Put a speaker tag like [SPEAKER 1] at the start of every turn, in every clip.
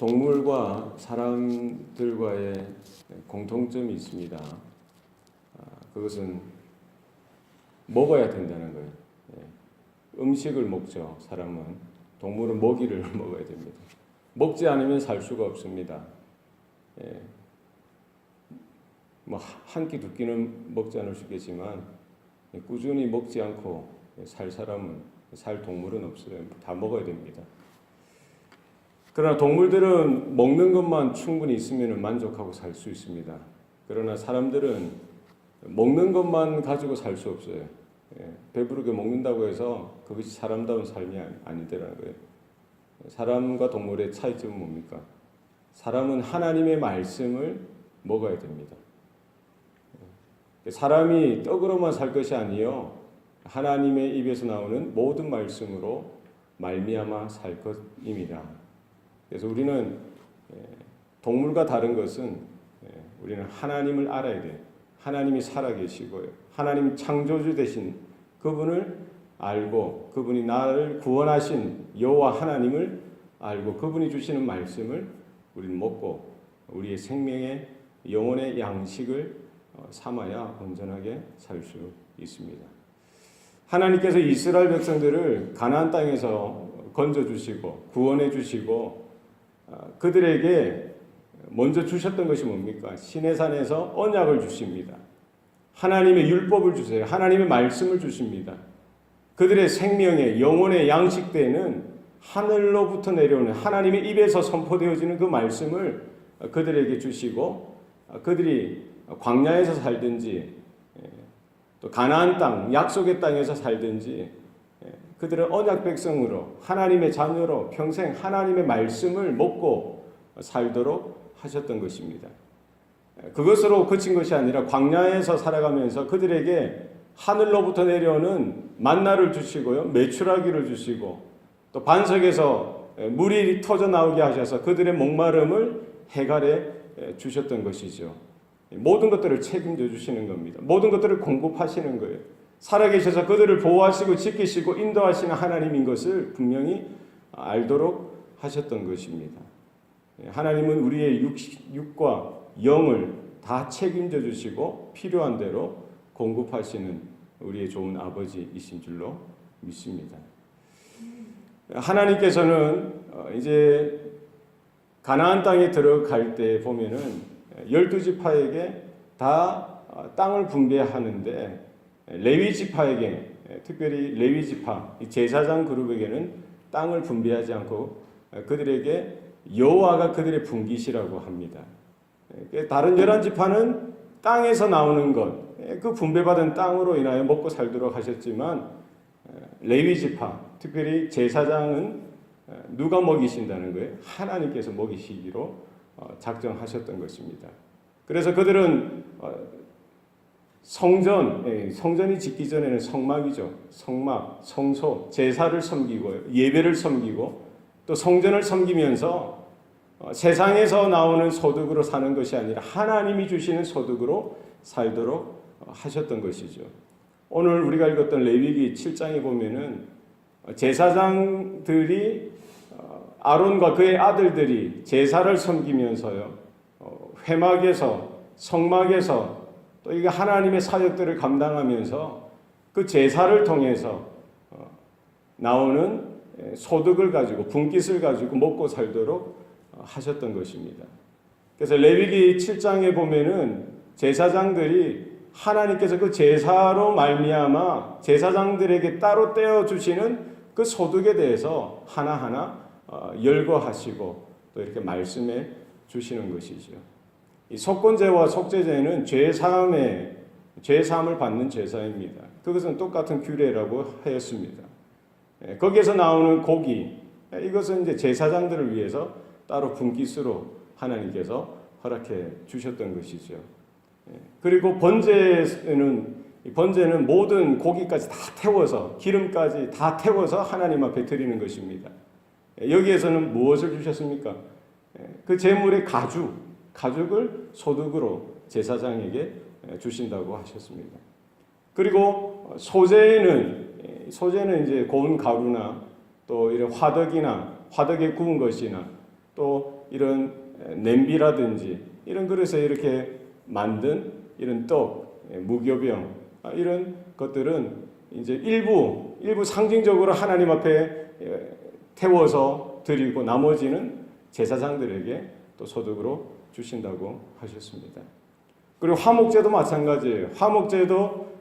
[SPEAKER 1] 동물과 사람들과의 공통점이 있습니다. 그것은 먹어야 된다는 거예요. 음식을 먹죠. 사람은. 동물은 먹이를 먹어야 됩니다. 먹지 않으면 살 수가 없습니다. 뭐 한 끼 두 끼는 먹지 않을 수 있겠지만 꾸준히 먹지 않고 살 사람은, 살 동물은 없어요. 다 먹어야 됩니다. 그러나 동물들은 먹는 것만 충분히 있으면 만족하고 살 수 있습니다. 그러나 사람들은 먹는 것만 가지고 살 수 없어요. 배부르게 먹는다고 해서 그것이 사람다운 삶이 아니더라는 거예요. 사람과 동물의 차이점은 뭡니까? 사람은 하나님의 말씀을 먹어야 됩니다. 사람이 떡으로만 살 것이 아니요 하나님의 입에서 나오는 모든 말씀으로 말미암아 살 것입니다. 그래서 우리는 동물과 다른 것은 우리는 하나님을 알아야 돼요. 하나님이 살아계시고요. 하나님 창조주 되신 그분을 알고 그분이 나를 구원하신 여호와 하나님을 알고 그분이 주시는 말씀을 우리는 먹고 우리의 생명의 영혼의 양식을 삼아야 온전하게 살 수 있습니다. 하나님께서 이스라엘 백성들을 가나안 땅에서 건져주시고 구원해주시고 그들에게 먼저 주셨던 것이 뭡니까? 시내산에서 언약을 주십니다. 하나님의 율법을 주세요. 하나님의 말씀을 주십니다. 그들의 생명의 영혼의 양식되는 하늘로부터 내려오는 하나님의 입에서 선포되어지는 그 말씀을 그들에게 주시고 그들이 광야에서 살든지 또 가나안 땅, 약속의 땅에서 살든지 그들은 언약 백성으로 하나님의 자녀로 평생 하나님의 말씀을 먹고 살도록 하셨던 것입니다. 그것으로 그친 것이 아니라 광야에서 살아가면서 그들에게 하늘로부터 내려오는 만나를 주시고요. 메추라기를 주시고 또 반석에서 물이 터져 나오게 하셔서 그들의 목마름을 해갈해 주셨던 것이죠. 모든 것들을 책임져 주시는 겁니다. 모든 것들을 공급하시는 거예요. 살아계셔서 그들을 보호하시고 지키시고 인도하시는 하나님인 것을 분명히 알도록 하셨던 것입니다. 하나님은 우리의 육과 영을 다 책임져 주시고 필요한 대로 공급하시는 우리의 좋은 아버지이신 줄로 믿습니다. 하나님께서는 이제 가나안 땅에 들어갈 때 보면은 12지파에게 다 땅을 분배하는데 레위지파에게 특별히 레위지파 제사장 그룹에게는 땅을 분배하지 않고 그들에게 여호와가 그들의 분깃이라고 합니다. 다른 11지파는 땅에서 나오는 것, 그 분배받은 땅으로 인하여 먹고 살도록 하셨지만 레위지파, 특별히 제사장은 누가 먹이신다는 거예요? 하나님께서 먹이시기로 작정하셨던 것입니다. 그래서 그들은 성전이 짓기 전에는 성막이죠. 성막, 성소, 제사를 섬기고 예배를 섬기고 또 성전을 섬기면서 세상에서 나오는 소득으로 사는 것이 아니라 하나님이 주시는 소득으로 살도록 하셨던 것이죠. 오늘 우리가 읽었던 레위기 7장에 보면은 제사장들이 아론과 그의 아들들이 제사를 섬기면서요. 회막에서 성막에서 또 이게 하나님의 사역들을 감당하면서 그 제사를 통해서 나오는 소득을 가지고 분깃을 가지고 먹고 살도록 하셨던 것입니다. 그래서 레위기 7장에 보면은 제사장들이 하나님께서 그 제사로 말미암아 제사장들에게 따로 떼어 주시는 그 소득에 대해서 하나하나 열거하시고 또 이렇게 말씀해 주시는 것이죠. 이 속건제와 속죄제는 죄사함을 받는 제사입니다. 그것은 똑같은 규례라고 하였습니다. 거기에서 나오는 고기, 이것은 이제 제사장들을 위해서 따로 분깃으로 하나님께서 허락해 주셨던 것이죠. 그리고 번제는 모든 고기까지 다 태워서 기름까지 다 태워서 하나님 앞에 드리는 것입니다. 여기에서는 무엇을 주셨습니까? 그 제물의 가죽을 소득으로 제사장에게 주신다고 하셨습니다. 그리고 소제는 이제 고운 가루나 또 이런 화덕에 구운 것이나 또 이런 냄비라든지 이런 그릇에 이렇게 만든 이런 떡, 무교병 이런 것들은 이제 일부 상징적으로 하나님 앞에 태워서 드리고 나머지는 제사장들에게 또 소득으로 주신다고 하셨습니다. 그리고 화목제도 마찬가지예요. 화목제도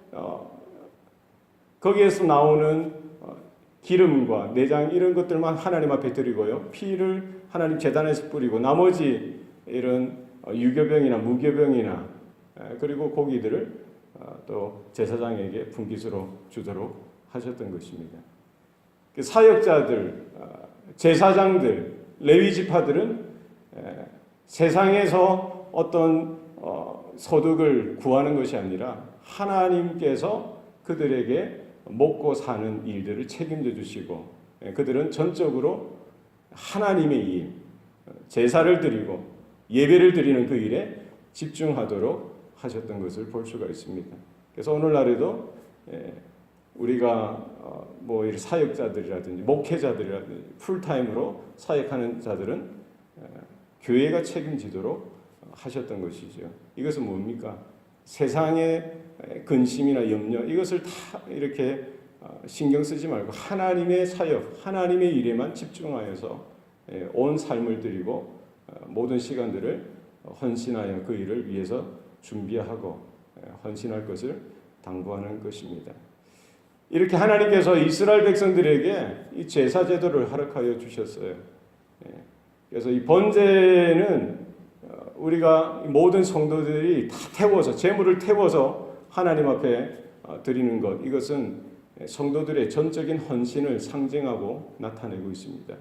[SPEAKER 1] 거기에서 나오는 기름과 내장 이런 것들만 하나님 앞에 드리고요. 피를 하나님 제단에서 뿌리고 나머지 이런 유교병이나 무교병이나 그리고 고기들을 또 제사장에게 분깃으로 주도록 하셨던 것입니다. 사역자들, 제사장들, 레위 지파들은 세상에서 어떤 소득을 구하는 것이 아니라 하나님께서 그들에게 먹고 사는 일들을 책임져 주시고 그들은 전적으로 하나님의 일, 제사를 드리고 예배를 드리는 그 일에 집중하도록 하셨던 것을 볼 수가 있습니다. 그래서 오늘날에도 우리가 뭐 사역자들이라든지 목회자들이라든지 풀타임으로 사역하는 자들은 교회가 책임지도록 하셨던 것이죠. 이것은 뭡니까? 세상의 근심이나 염려 이것을 다 이렇게 신경 쓰지 말고 하나님의 사역, 하나님의 일에만 집중하여서 온 삶을 드리고 모든 시간들을 헌신하여 그 일을 위해서 준비하고 헌신할 것을 당부하는 것입니다. 이렇게 하나님께서 이스라엘 백성들에게 이 제사 제도를 허락하여 주셨어요. 그래서 이 번제는 우리가 모든 성도들이 다 태워서 제물을 태워서 하나님 앞에 드리는 것 이것은 성도들의 전적인 헌신을 상징하고 나타내고 있습니다.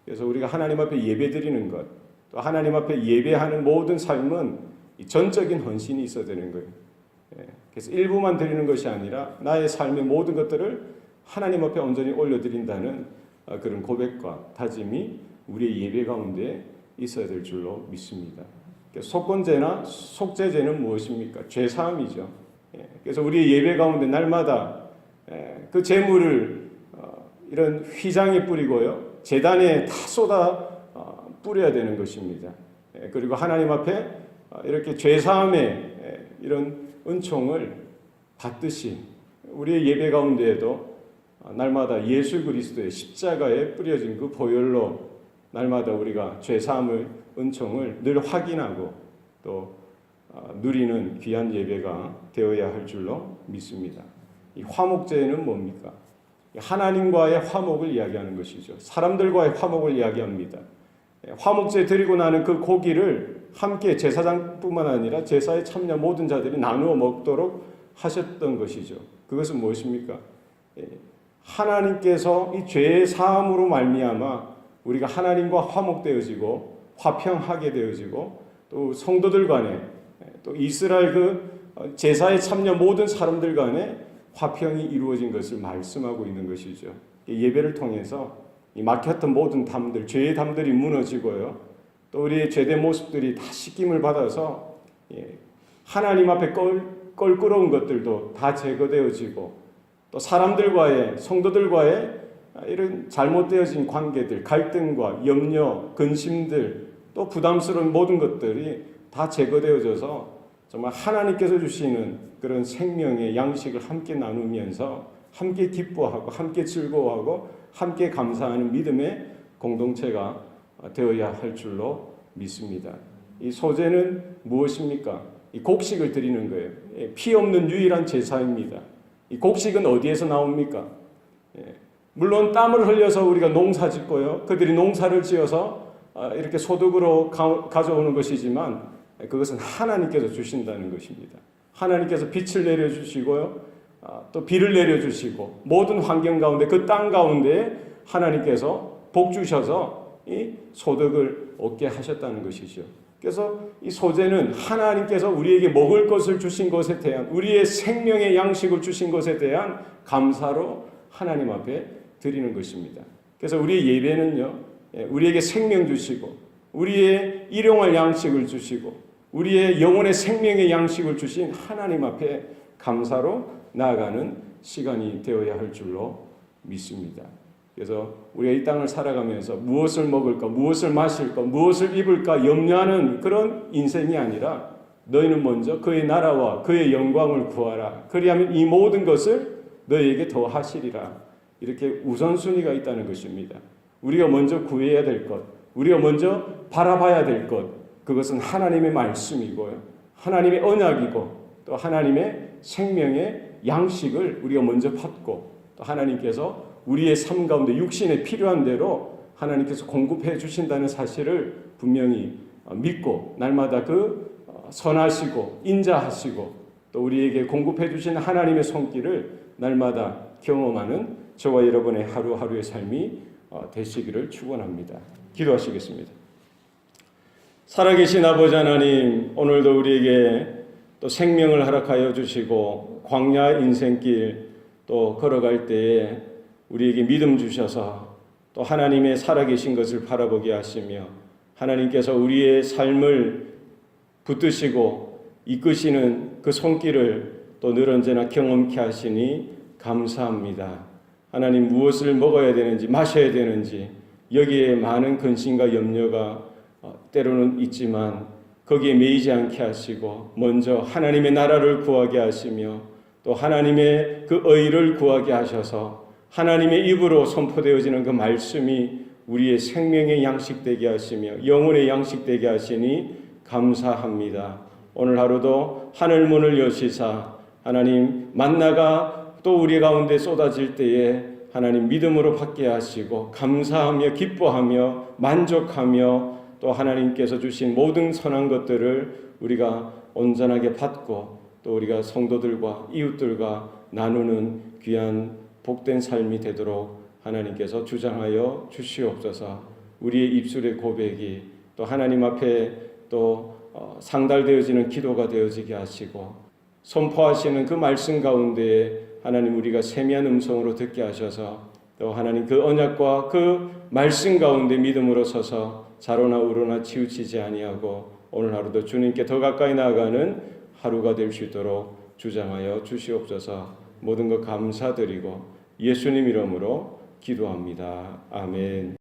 [SPEAKER 1] 그래서 우리가 하나님 앞에 예배드리는 것, 또 하나님 앞에 예배하는 모든 삶은 전적인 헌신이 있어야 되는 거예요. 그래서 일부만 드리는 것이 아니라 나의 삶의 모든 것들을 하나님 앞에 온전히 올려드린다는 그런 고백과 다짐이 우리의 예배 가운데 있어야 될 줄로 믿습니다. 속건제나 속죄제는 무엇입니까? 죄사함이죠. 그래서 우리의 예배 가운데 날마다 그 제물을 이런 휘장에 뿌리고요. 제단에 다 쏟아 뿌려야 되는 것입니다. 그리고 하나님 앞에 이렇게 죄사함의 이런 은총을 받듯이 우리의 예배 가운데에도 날마다 예수 그리스도의 십자가에 뿌려진 그 보혈로 날마다 우리가 죄사함을 은총을 늘 확인하고 또 누리는 귀한 예배가 되어야 할 줄로 믿습니다. 이 화목제는 뭡니까? 하나님과의 화목을 이야기하는 것이죠. 사람들과의 화목을 이야기합니다. 화목제 드리고 나는 그 고기를 함께 제사장뿐만 아니라 제사에 참여 모든 자들이 나누어 먹도록 하셨던 것이죠. 그것은 무엇입니까? 하나님께서 이 죄의 사함으로 말미암아 우리가 하나님과 화목되어지고 화평하게 되어지고 또 성도들 간에 또 이스라엘 그 제사에 참여 모든 사람들 간에 화평이 이루어진 것을 말씀하고 있는 것이죠. 예배를 통해서 이 막혔던 모든 담들, 죄의 담들이 무너지고요. 또 우리의 죄된 모습들이 다 씻김을 받아서 하나님 앞에 껄끄러운 것들도 다 제거되어지고 또 사람들과의 성도들과의 이런 잘못되어진 관계들, 갈등과 염려, 근심들 또 부담스러운 모든 것들이 다 제거되어져서 정말 하나님께서 주시는 그런 생명의 양식을 함께 나누면서 함께 기뻐하고 함께 즐거워하고 함께 감사하는 믿음의 공동체가 되어야 할 줄로 믿습니다. 이 소제는 무엇입니까? 이 곡식을 드리는 거예요. 피 없는 유일한 제사입니다. 이 곡식은 어디에서 나옵니까? 물론 땀을 흘려서 우리가 농사 짓고요. 그들이 농사를 지어서 이렇게 소득으로 가져오는 것이지만 그것은 하나님께서 주신다는 것입니다. 하나님께서 빛을 내려주시고요. 또 비를 내려주시고 모든 환경 가운데 그 땅 가운데 하나님께서 복 주셔서 이 소득을 얻게 하셨다는 것이죠. 그래서 이 소제는 하나님께서 우리에게 먹을 것을 주신 것에 대한 우리의 생명의 양식을 주신 것에 대한 감사로 하나님 앞에 드리는 것입니다. 그래서 우리의 예배는요. 우리에게 생명 주시고 우리의 일용할 양식을 주시고 우리의 영혼의 생명의 양식을 주신 하나님 앞에 감사로 나아가는 시간이 되어야 할 줄로 믿습니다. 그래서 우리가 이 땅을 살아가면서 무엇을 먹을까, 무엇을 마실까, 무엇을 입을까 염려하는 그런 인생이 아니라 너희는 먼저 그의 나라와 그의 영광을 구하라. 그리하면 이 모든 것을 너희에게 더 하시리라. 이렇게 우선순위가 있다는 것입니다. 우리가 먼저 구해야 될 것, 우리가 먼저 바라봐야 될 것, 그것은 하나님의 말씀이고요. 하나님의 언약이고 또 하나님의 생명의 양식을 우리가 먼저 받고 또 하나님께서 우리의 삶 가운데 육신에 필요한 대로 하나님께서 공급해 주신다는 사실을 분명히 믿고 날마다 그 선하시고 인자하시고 또 우리에게 공급해 주신 하나님의 손길을 날마다 경험하는 저와 여러분의 하루하루의 삶이 되시기를 축원합니다. 기도하시겠습니다. 살아계신 아버지 하나님, 오늘도 우리에게 또 생명을 허락하여 주시고 광야 인생길 또 걸어갈 때에 우리에게 믿음 주셔서 또 하나님의 살아계신 것을 바라보게 하시며 하나님께서 우리의 삶을 붙드시고 이끄시는 그 손길을 또 늘 언제나 경험케 하시니 감사합니다. 하나님, 무엇을 먹어야 되는지 마셔야 되는지 여기에 많은 근심과 염려가 때로는 있지만 거기에 매이지 않게 하시고 먼저 하나님의 나라를 구하게 하시며 또 하나님의 그 의를 구하게 하셔서 하나님의 입으로 선포되어지는 그 말씀이 우리의 생명의 양식되게 하시며 영혼의 양식되게 하시니 감사합니다. 오늘 하루도 하늘 문을 여시사 하나님 만나가 또 우리 가운데 쏟아질 때에 하나님 믿음으로 받게 하시고 감사하며 기뻐하며 만족하며 또 하나님께서 주신 모든 선한 것들을 우리가 온전하게 받고 또 우리가 성도들과 이웃들과 나누는 귀한 복된 삶이 되도록 하나님께서 주장하여 주시옵소서. 우리의 입술의 고백이 또 하나님 앞에 또 상달되어지는 기도가 되어지게 하시고 선포하시는 그 말씀 가운데 하나님 우리가 세미한 음성으로 듣게 하셔서 또 하나님 그 언약과 그 말씀 가운데 믿음으로 서서 좌로나 우로나 치우치지 아니하고 오늘 하루도 주님께 더 가까이 나아가는 하루가 될 수 있도록 주장하여 주시옵소서. 모든 것 감사드리고 예수님 이름으로 기도합니다. 아멘.